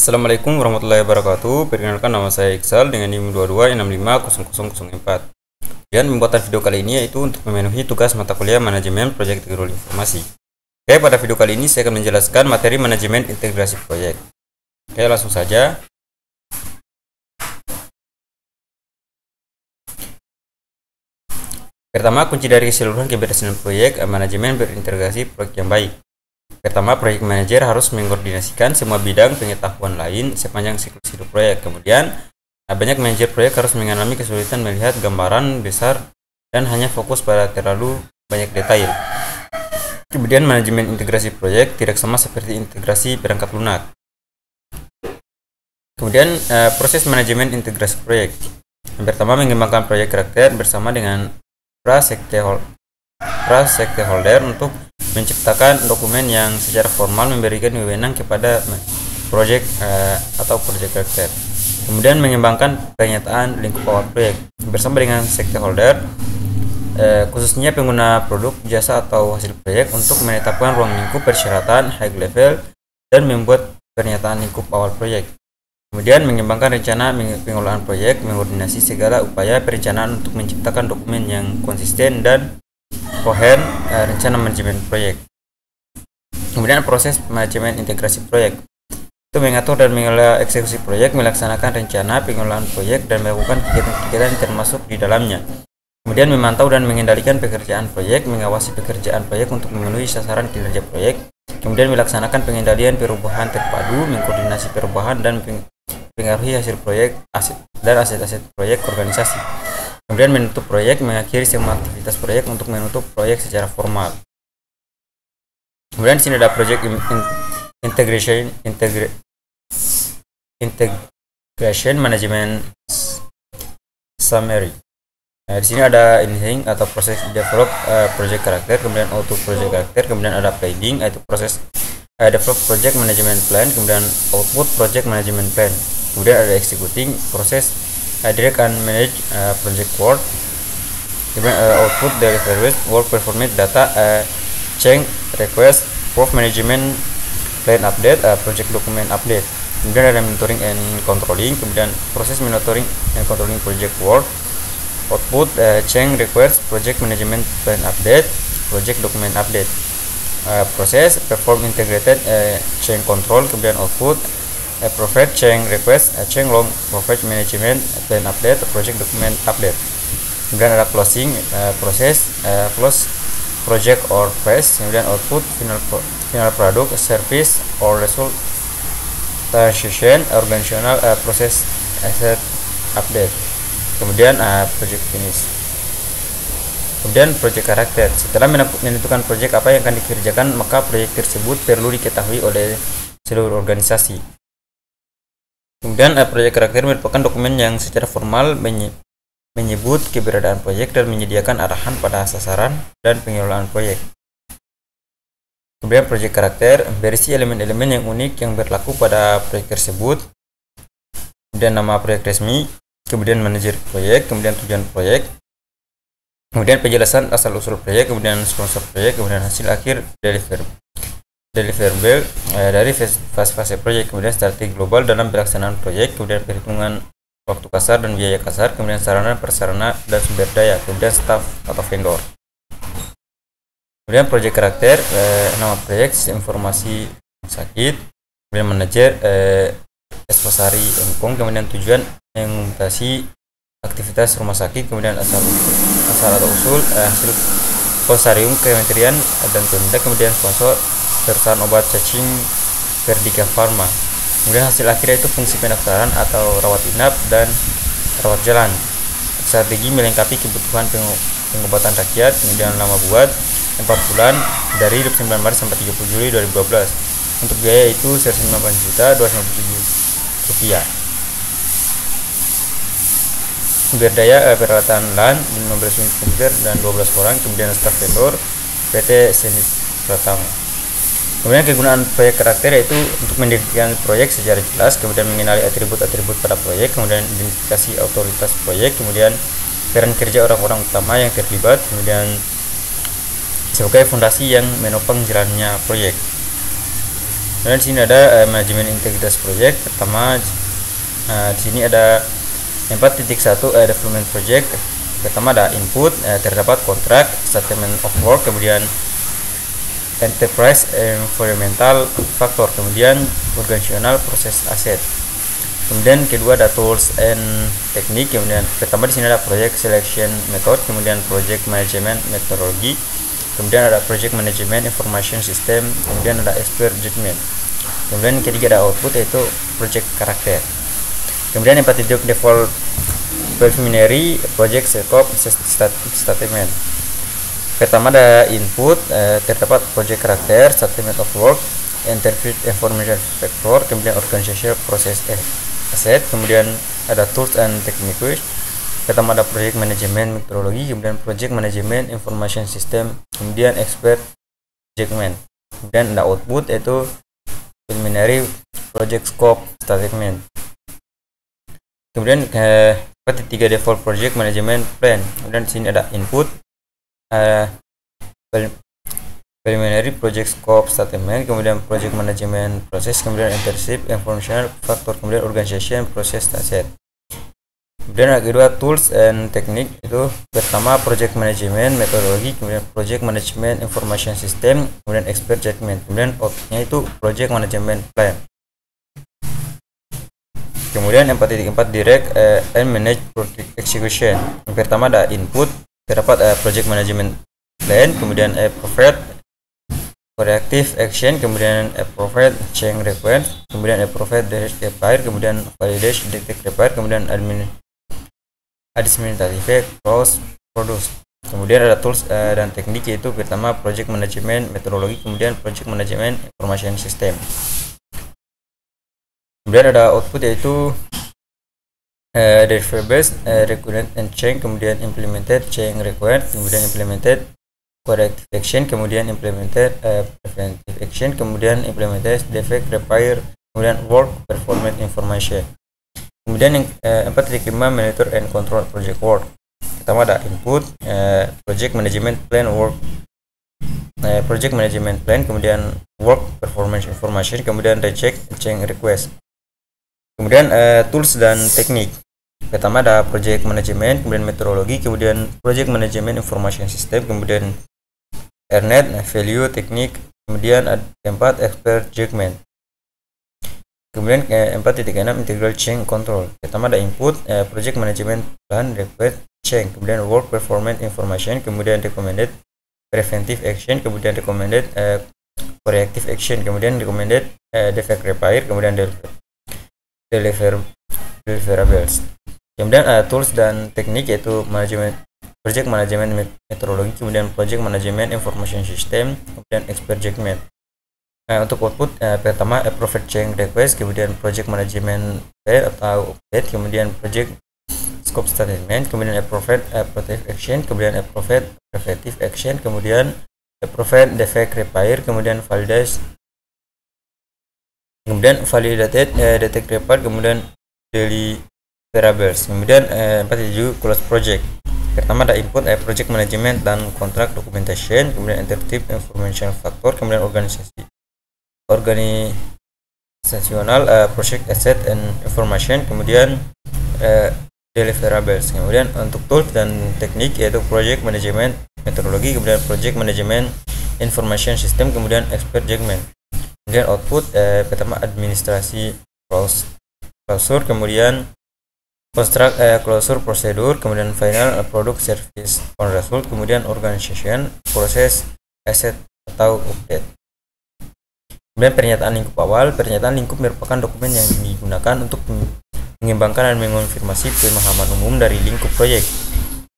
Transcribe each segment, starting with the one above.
Assalamualaikum warahmatullahi wabarakatuh. Perkenalkan, nama saya Iqsal dengan NIM 22650004. Dan pembuatan video kali ini yaitu untuk memenuhi tugas mata kuliah manajemen proyek teknologi informasi. Oke, pada video kali ini saya akan menjelaskan materi manajemen integrasi proyek. Oke, langsung saja. Pertama, kunci dari keseluruhan keberhasilan proyek manajemen berintegrasi proyek yang baik. Pertama, proyek manajer harus mengkoordinasikan semua bidang pengetahuan lain sepanjang siklus hidup proyek. Kemudian, banyak manajer proyek harus mengalami kesulitan melihat gambaran besar dan hanya fokus pada terlalu banyak detail. Kemudian, manajemen integrasi proyek tidak sama seperti integrasi perangkat lunak. Kemudian, proses manajemen integrasi proyek. Yang pertama, mengembangkan proyek karakter bersama dengan pra-stakeholder untuk menciptakan dokumen yang secara formal memberikan wewenang kepada proyek atau proyek karakter. Kemudian mengembangkan pernyataan lingkup awal proyek bersama dengan stakeholder, khususnya pengguna produk, jasa atau hasil proyek untuk menetapkan ruang lingkup persyaratan high level dan membuat pernyataan lingkup awal proyek. Kemudian mengembangkan rencana pengelolaan proyek, mengkoordinasi segala upaya perencanaan untuk menciptakan dokumen yang konsisten dan kohen rencana manajemen proyek. Kemudian proses manajemen integrasi proyek itu mengatur dan mengelola eksekusi proyek, melaksanakan rencana pengelolaan proyek dan melakukan kegiatan-kegiatan termasuk di dalamnya. Kemudian memantau dan mengendalikan pekerjaan proyek, mengawasi pekerjaan proyek untuk memenuhi sasaran kinerja proyek. Kemudian melaksanakan pengendalian perubahan terpadu, mengkoordinasi perubahan dan pengaruhi hasil proyek aset-aset proyek organisasi. Kemudian menutup proyek, mengakhiri semua aktivitas proyek untuk menutup proyek secara formal. Kemudian di sini ada project integration management summary. Di sini ada initiating atau proses develop project karakter, kemudian auto project karakter, kemudian ada planning yaitu proses develop project management plan, kemudian output project management plan. Kemudian ada executing proses direct and manage project work, kemudian output delivery work performance data change request proof management plan update project document update. Kemudian ada monitoring and controlling, kemudian proses monitoring and controlling project work, output change request project management plan update project document update. Proses perform integrated change control, kemudian output profit change request change long profit management plan update project document update. Kemudian ada closing proses close project or phase, kemudian output final product service or result transition organizational proses asset update. Kemudian project finish. Kemudian project karakter. Setelah menentukan project apa yang akan dikerjakan, maka proyek tersebut perlu diketahui oleh seluruh organisasi. Kemudian proyek karakter merupakan dokumen yang secara formal menyebut keberadaan proyek dan menyediakan arahan pada sasaran dan pengelolaan proyek. Kemudian proyek karakter berisi elemen-elemen yang unik yang berlaku pada proyek tersebut. Kemudian nama proyek resmi, kemudian manajer proyek, kemudian tujuan proyek, kemudian penjelasan asal-usul proyek, kemudian sponsor proyek, kemudian hasil akhir deliverable dari fase-fase proyek, kemudian strategi global dalam pelaksanaan proyek, kemudian perhitungan waktu kasar dan biaya kasar, kemudian sarana prasarana dan sumber daya, kemudian staff atau vendor. Kemudian proyek karakter, nama proyek, sistem informasi sakit, kemudian manajer Esposari Engkong, kemudian tujuan mengimplementasi aktivitas rumah sakit, kemudian asal atau usul hasil konsarium kementerian dan Pemda, kemudian sponsor perusahaan obat cacing Verdika Pharma. Kemudian hasil akhirnya itu fungsi pendaftaran atau rawat inap dan rawat jalan. Strategi melengkapi kebutuhan pengobatan rakyat. Kemudian lama buat 4 bulan dari 29 Maret sampai 30 Juli 2012. Untuk biaya itu 198.297 rupiah. Sumber daya peralatan LAN 15 unit komputer dan 12 orang. Kemudian staf vendor PT Senit Pratama. Kemudian kegunaan proyek karakter yaitu untuk mendirikan proyek secara jelas, kemudian mengenali atribut-atribut pada proyek, kemudian identifikasi otoritas proyek, kemudian peran kerja orang-orang utama yang terlibat, kemudian sebagai fondasi yang menopang jalannya proyek. Dan di sini ada manajemen integritas proyek. Pertama di sini ada 4.1 development project. Pertama ada input, terdapat kontrak, statement of work, kemudian enterprise environmental factor, kemudian organizational proses aset. Kemudian kedua ada tools and teknik. Kemudian pertama di sini ada project selection method, kemudian project management methodology, kemudian ada project management information system, kemudian ada expert judgment. Kemudian ketiga ada output, yaitu project karakter. Kemudian yang ketiga default preliminary project scope statement. Pertama ada input, terdapat project karakter, statement of work, interpret information factor, kemudian organizational process asset, kemudian ada tools and techniques. Pertama ada project management methodology, kemudian project management information system, kemudian expert judgment. Kemudian ada output, yaitu preliminary project scope statement. Kemudian ketiga default project management plan. Kemudian di sini ada input, preliminary project scope statement, kemudian project management process, kemudian internship informational factor, kemudian organization process asset. Kemudian yang kedua tools and technique, itu pertama project management methodology, kemudian project management information system, kemudian expert judgment. Kemudian outputnya itu project management plan. Kemudian 4.4 direct and manage project execution. Yang pertama ada input, terdapat project management plan, kemudian provide corrective action, kemudian provide change request, kemudian provide direct repair, kemudian validate detect repair, kemudian administrative close produce. Kemudian ada tools dan teknik, yaitu pertama project management methodology, kemudian project management information system. Kemudian ada output, yaitu deliverables, recurrent and change, kemudian implemented change required, kemudian implemented corrective action, kemudian implemented preventive action, kemudian implemented defect repair, kemudian work performance information. Kemudian yang 4.5 monitor and control project work. Pertama ada input, project management plan work, project management plan, kemudian work performance information, kemudian reject change request. Kemudian tools dan teknik. Pertama ada project management, kemudian metodologi, kemudian project management information system, kemudian Ethernet, value teknik, kemudian ada 4 expert judgment. Kemudian 4.6 integral change control. Pertama ada input, project management plan, request change, kemudian work performance information, kemudian recommended preventive action, kemudian recommended corrective action, kemudian recommended defect repair, kemudian deliverables. Kemudian tools dan teknik, yaitu project management methodology, kemudian project management information system, kemudian expert judgment. Untuk output pertama approved change request, kemudian project management plan atau update, kemudian project scope statement, kemudian approved protective action, kemudian approved preventive action, kemudian approved defect repair, kemudian validated detect repair, kemudian deliverables. Kemudian 4.7 close project. Pertama ada input, project management dan kontrak documentation, kemudian interactive information factor, kemudian organizational project asset and information, kemudian deliverables. Kemudian untuk tools dan teknik, yaitu project management methodology, kemudian project management information system, kemudian expert judgment. Kemudian output pertama administrasi closure, kemudian construct closure prosedur, kemudian final product service on result, kemudian organization proses asset atau update. Kemudian pernyataan lingkup awal. Pernyataan lingkup merupakan dokumen yang digunakan untuk mengembangkan dan mengonfirmasi pemahaman umum dari lingkup proyek.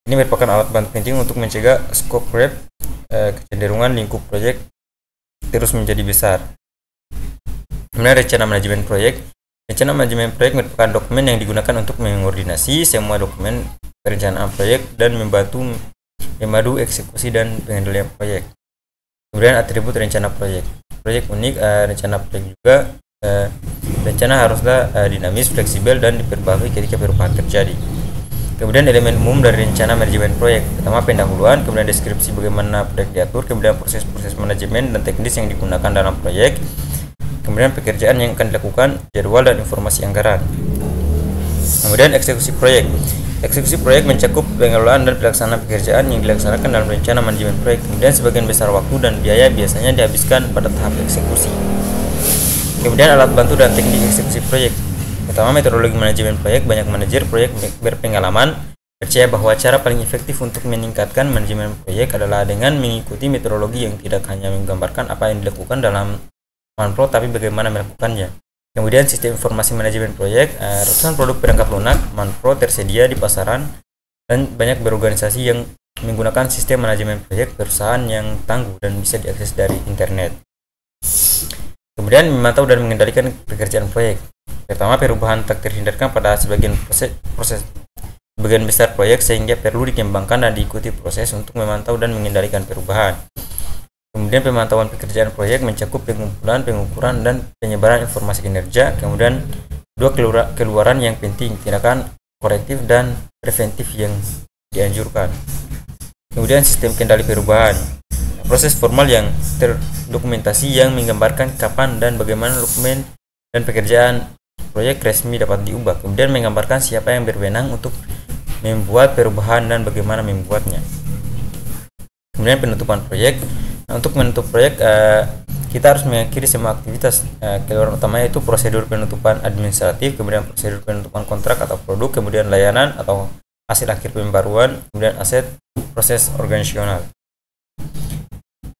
Ini merupakan alat bantu penting untuk mencegah scope creep, kecenderungan lingkup proyek terus menjadi besar. Kemudian rencana manajemen proyek. Rencana manajemen proyek merupakan dokumen yang digunakan untuk mengkoordinasi semua dokumen perencanaan proyek dan memadu eksekusi dan pengendalian proyek. Kemudian atribut rencana proyek. Proyek unik, rencana proyek juga rencana haruslah dinamis, fleksibel, dan diperbarui ketika perubahan terjadi. Kemudian elemen umum dari rencana manajemen proyek. Pertama pendahuluan, kemudian deskripsi bagaimana proyek diatur, kemudian proses-proses manajemen dan teknis yang digunakan dalam proyek. kemudian pekerjaan yang akan dilakukan, jadwal dan informasi anggaran. Kemudian eksekusi proyek. Eksekusi proyek mencakup pengelolaan dan pelaksanaan pekerjaan yang dilaksanakan dalam rencana manajemen proyek. Kemudian sebagian besar waktu dan biaya biasanya dihabiskan pada tahap eksekusi. Kemudian alat bantu dan teknik eksekusi proyek. Pertama, metodologi manajemen proyek. Banyak manajer proyek berpengalaman percaya bahwa cara paling efektif untuk meningkatkan manajemen proyek adalah dengan mengikuti metodologi yang tidak hanya menggambarkan apa yang dilakukan dalam manpro, tapi bagaimana melakukannya. Kemudian sistem informasi manajemen proyek. Ratusan produk perangkat lunak manpro tersedia di pasaran dan banyak berorganisasi yang menggunakan sistem manajemen proyek perusahaan yang tangguh dan bisa diakses dari internet. Kemudian memantau dan mengendalikan pekerjaan proyek. Pertama, perubahan tak terhindarkan pada sebagian besar proyek sehingga perlu dikembangkan dan diikuti proses untuk memantau dan mengendalikan perubahan. Kemudian pemantauan pekerjaan proyek mencakup pengumpulan, pengukuran, dan penyebaran informasi kinerja. Kemudian dua keluaran yang penting, tindakan korektif dan preventif yang dianjurkan. Kemudian sistem kendali perubahan. Proses formal yang terdokumentasi yang menggambarkan kapan dan bagaimana dokumen dan pekerjaan proyek resmi dapat diubah. Kemudian menggambarkan siapa yang berwenang untuk membuat perubahan dan bagaimana membuatnya. Kemudian penutupan proyek. Untuk menutup proyek, kita harus mengakhiri semua aktivitas. Keluaran utamanya itu prosedur penutupan administratif, kemudian prosedur penutupan kontrak atau produk, kemudian layanan atau hasil akhir pembaruan, kemudian aset, proses organisasional.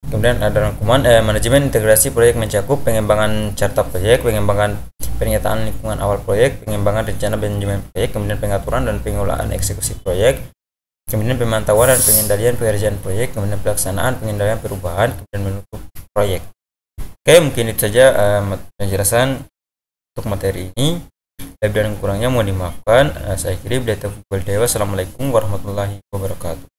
Kemudian ada rangkuman. Manajemen integrasi proyek mencakup pengembangan carta proyek, pengembangan pernyataan lingkungan awal proyek, pengembangan rencana manajemen proyek, kemudian pengaturan dan pengelolaan eksekusi proyek, kemudian pemantauan dan pengendalian pekerjaan proyek, kemudian pelaksanaan pengendalian perubahan, kemudian menutup proyek. Oke, mungkin itu saja penjelasan untuk materi ini. Lebih dan kurangnya mohon dimaafkan. Saya kira Assalamualaikum warahmatullahi wabarakatuh.